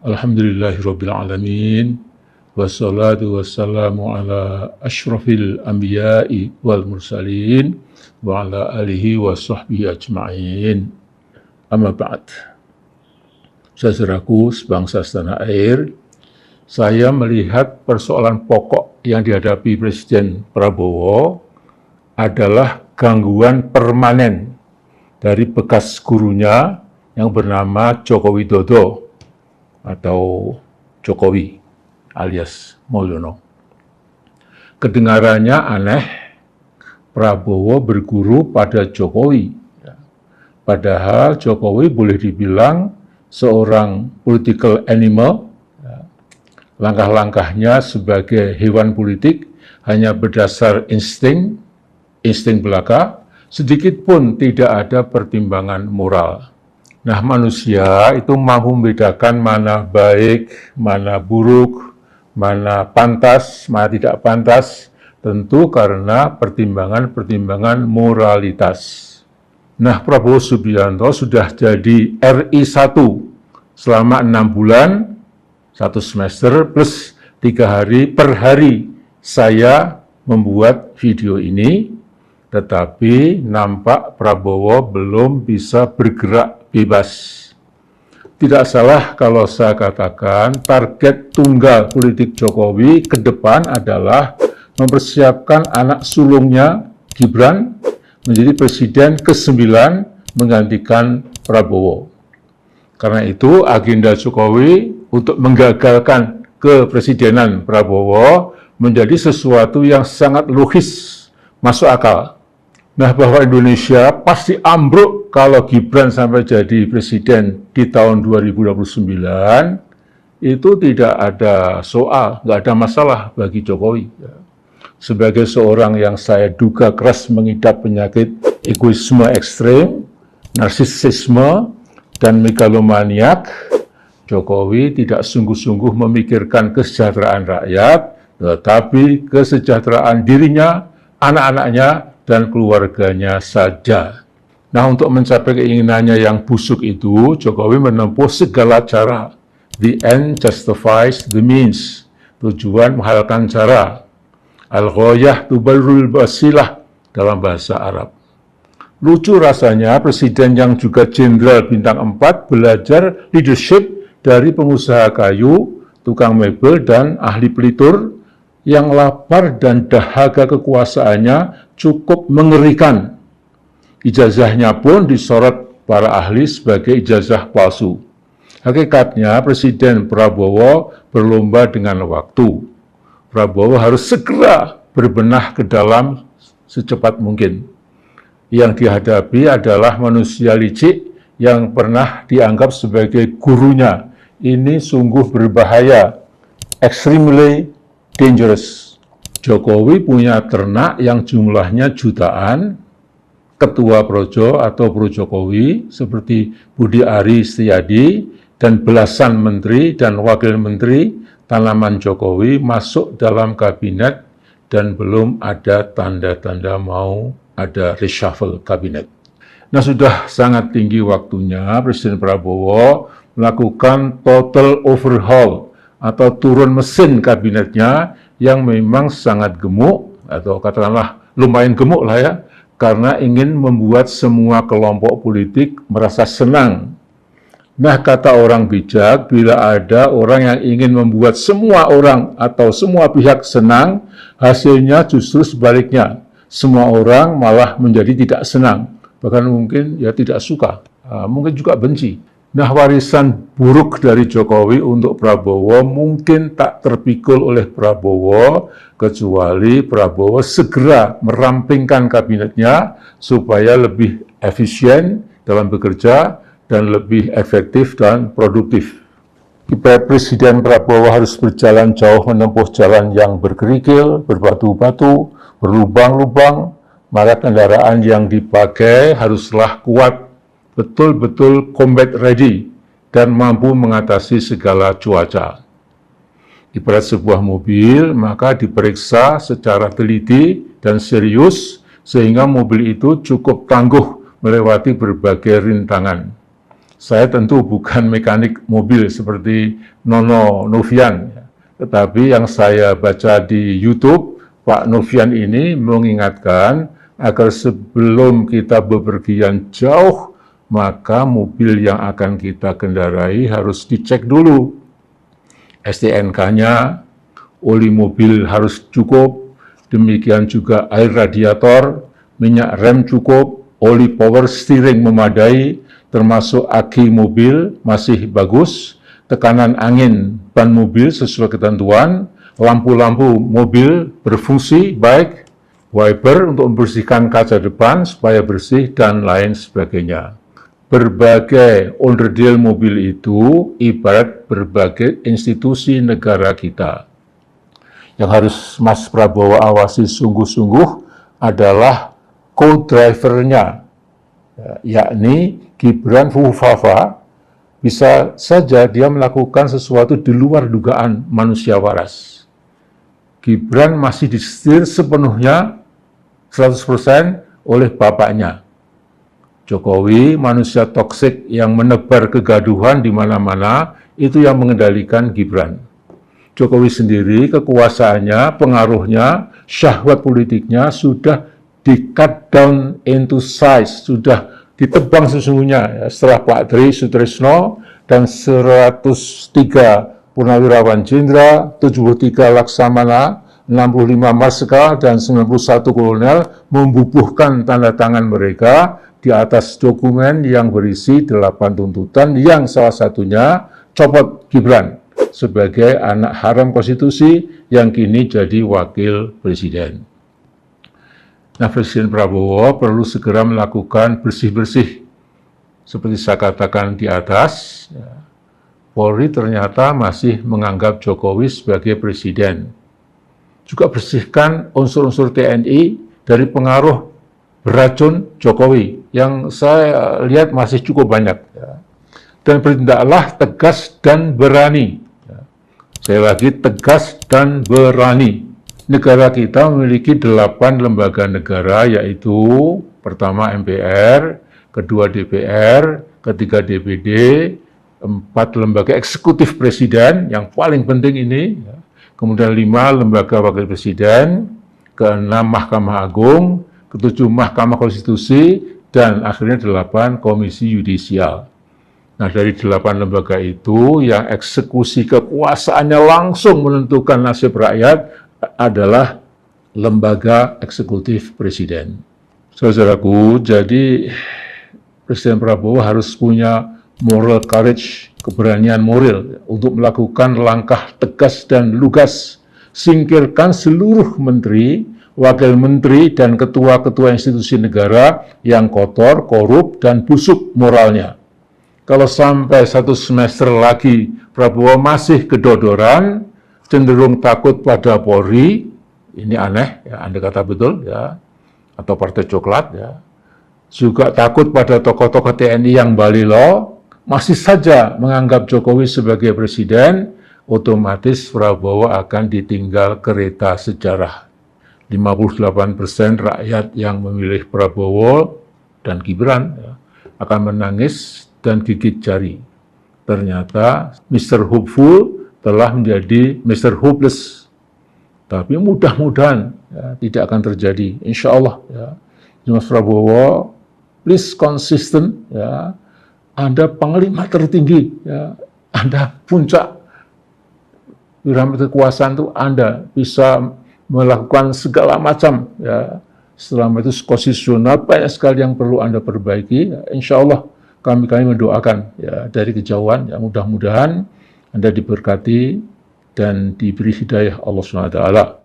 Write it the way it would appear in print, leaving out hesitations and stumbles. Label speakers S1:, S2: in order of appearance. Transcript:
S1: Alhamdulillahirabbil alamin. Wassalatu wassalamu ala asyrafil anbiya'i wal mursalin wa ala alihi wa sahbihi ajma'in. Amma ba'd. Saudaraku sebangsa setanah air, saya melihat persoalan pokok yang dihadapi Presiden Prabowo adalah gangguan permanen dari bekas gurunya yang bernama Joko Widodo atau Jokowi alias Mulyono. Kedengarannya aneh, Prabowo berguru pada Jokowi. Padahal Jokowi boleh dibilang seorang political animal. Langkah-langkahnya sebagai hewan politik hanya berdasar insting belaka, sedikit pun tidak ada pertimbangan moral. Nah, manusia itu mampu membedakan mana baik, mana buruk, mana pantas, mana tidak pantas, tentu karena pertimbangan-pertimbangan moralitas. Nah, Prabowo Subianto sudah jadi RI 1 selama 6 bulan, 1 semester plus 3 hari per hari saya membuat video ini, tetapi nampak Prabowo belum bisa bergerak bebas. Tidak salah kalau saya katakan target tunggal politik Jokowi ke depan adalah mempersiapkan anak sulungnya Gibran menjadi presiden ke-9 menggantikan Prabowo. Karena itu agenda Jokowi untuk menggagalkan kepresidenan Prabowo menjadi sesuatu yang sangat logis, masuk akal. Nah, bahwa Indonesia pasti ambruk kalau Gibran sampai jadi presiden di tahun 2029, itu tidak ada soal, nggak ada masalah bagi Jokowi. Sebagai seorang yang saya duga keras mengidap penyakit egoisme ekstrem, narsisisme, dan megalomaniak, Jokowi tidak sungguh-sungguh memikirkan kesejahteraan rakyat, tetapi kesejahteraan dirinya, anak-anaknya, dan keluarganya saja. Nah, untuk mencapai keinginannya yang busuk itu, Jokowi menempuh segala cara. The end justifies the means. Tujuan menghalalkan cara. Al-ghayah tubarrul wasilah dalam bahasa Arab. Lucu rasanya presiden yang juga jenderal bintang 4 belajar leadership dari pengusaha kayu, tukang mebel, dan ahli pelitur yang lapar dan dahaga kekuasaannya cukup mengerikan. Ijazahnya pun disorot para ahli sebagai ijazah palsu. Hakikatnya Presiden Prabowo berlomba dengan waktu. Prabowo harus segera berbenah ke dalam secepat mungkin. Yang dihadapi adalah manusia licik yang pernah dianggap sebagai gurunya. Ini sungguh berbahaya, extremely dangerous. Jokowi punya ternak yang jumlahnya jutaan, ketua projo atau pro Jokowi seperti Budi Ari Setiadi, dan belasan menteri dan wakil menteri tanaman Jokowi masuk dalam kabinet dan belum ada tanda-tanda mau ada reshuffle kabinet. Nah, sudah sangat tinggi waktunya Presiden Prabowo melakukan total overhaul atau turun mesin kabinetnya yang memang sangat gemuk, atau katakanlah lumayan gemuk lah ya, karena ingin membuat semua kelompok politik merasa senang. Nah, kata orang bijak, bila ada orang yang ingin membuat semua orang atau semua pihak senang, hasilnya justru sebaliknya. Semua orang malah menjadi tidak senang, bahkan mungkin ya tidak suka, mungkin juga benci. Nah, warisan buruk dari Jokowi untuk Prabowo mungkin tak terpikul oleh Prabowo, kecuali Prabowo segera merampingkan kabinetnya supaya lebih efisien dalam bekerja dan lebih efektif dan produktif. Presiden Prabowo harus berjalan jauh menempuh jalan yang berkerikil, berbatu-batu, berlubang-lubang, maka kendaraan yang dipakai haruslah kuat, betul-betul combat ready, dan mampu mengatasi segala cuaca. Ibarat sebuah mobil, maka diperiksa secara teliti dan serius, sehingga mobil itu cukup tangguh melewati berbagai rintangan. Saya tentu bukan mekanik mobil seperti Nono Novian, tetapi yang saya baca di YouTube, Pak Novian ini mengingatkan agar sebelum kita bepergian jauh, maka mobil yang akan kita kendarai harus dicek dulu. STNK-nya, oli mobil harus cukup, demikian juga air radiator, minyak rem cukup, oli power steering memadai, termasuk aki mobil masih bagus, tekanan angin ban mobil sesuai ketentuan, lampu-lampu mobil berfungsi baik, wiper untuk membersihkan kaca depan supaya bersih, dan lain sebagainya. Berbagai onderdil mobil itu ibarat berbagai institusi negara kita. Yang harus Mas Prabowo awasi sungguh-sungguh adalah co-drivernya, yakni Gibran Fufafa. Bisa saja dia melakukan sesuatu di luar dugaan manusia waras. Gibran masih disetir sepenuhnya 100% oleh bapaknya. Jokowi manusia toksik yang menebar kegaduhan di mana-mana, itu yang mengendalikan Gibran. Jokowi sendiri kekuasaannya, pengaruhnya, syahwat politiknya sudah di-cut down into size, sudah ditebang sesungguhnya. Setelah Pak Tri Sutrisno dan 103 Purnawirawan Jenderal, 73 Laksamana, 65 Marsikal, dan 91 Kolonel membubuhkan tanda tangan mereka di atas dokumen yang berisi 8 tuntutan yang salah satunya copot Gibran sebagai anak haram konstitusi yang kini jadi wakil presiden. Nah, Presiden Prabowo perlu segera melakukan bersih-bersih. Seperti saya katakan di atas, Polri ternyata masih menganggap Jokowi sebagai presiden. Juga bersihkan unsur-unsur TNI dari pengaruh beracun Jokowi, yang saya lihat masih cukup banyak. Dan bertindaklah tegas dan berani. Saya lagi tegas dan berani. Negara kita memiliki 8 lembaga negara, yaitu pertama MPR, kedua DPR, ketiga DPD, 4 lembaga eksekutif presiden, yang paling penting ini, kemudian 5 lembaga wakil presiden, ke-6 Mahkamah Agung, ke-7 Mahkamah Konstitusi, dan akhirnya 8 Komisi Yudisial. Nah, dari 8 lembaga itu, yang eksekusi kekuasaannya langsung menentukan nasib rakyat adalah lembaga eksekutif presiden. Saudaraku, jadi Presiden Prabowo harus punya moral courage, keberanian moral untuk melakukan langkah tegas dan lugas, singkirkan seluruh menteri, wakil menteri, dan ketua-ketua institusi negara yang kotor, korup, dan busuk moralnya. Kalau sampai 1 semester lagi Prabowo masih kedodoran, cenderung takut pada Polri, ini aneh, ya, Anda kata betul, ya, atau Partai Coklat, ya. Juga takut pada tokoh-tokoh TNI yang balilo, masih saja menganggap Jokowi sebagai presiden, otomatis Prabowo akan ditinggal kereta sejarah. 58% rakyat yang memilih Prabowo dan Gibran, ya, akan menangis dan gigit jari. Ternyata Mr. Hopeful telah menjadi Mr. Hopeless. Tapi mudah-mudahan, ya, tidak akan terjadi, insya Allah. Ya. Mas Prabowo, please konsisten, ya. Anda panglima tertinggi, ya. Anda puncak piramid kekuasaan itu, Anda bisa melakukan segala macam, ya. Selama itu konstitusional, banyak sekali yang perlu Anda perbaiki. Ya. Insya Allah kami mendoakan, ya, dari kejauhan, ya, mudah-mudahan Anda diberkati dan diberi hidayah Allah SWT.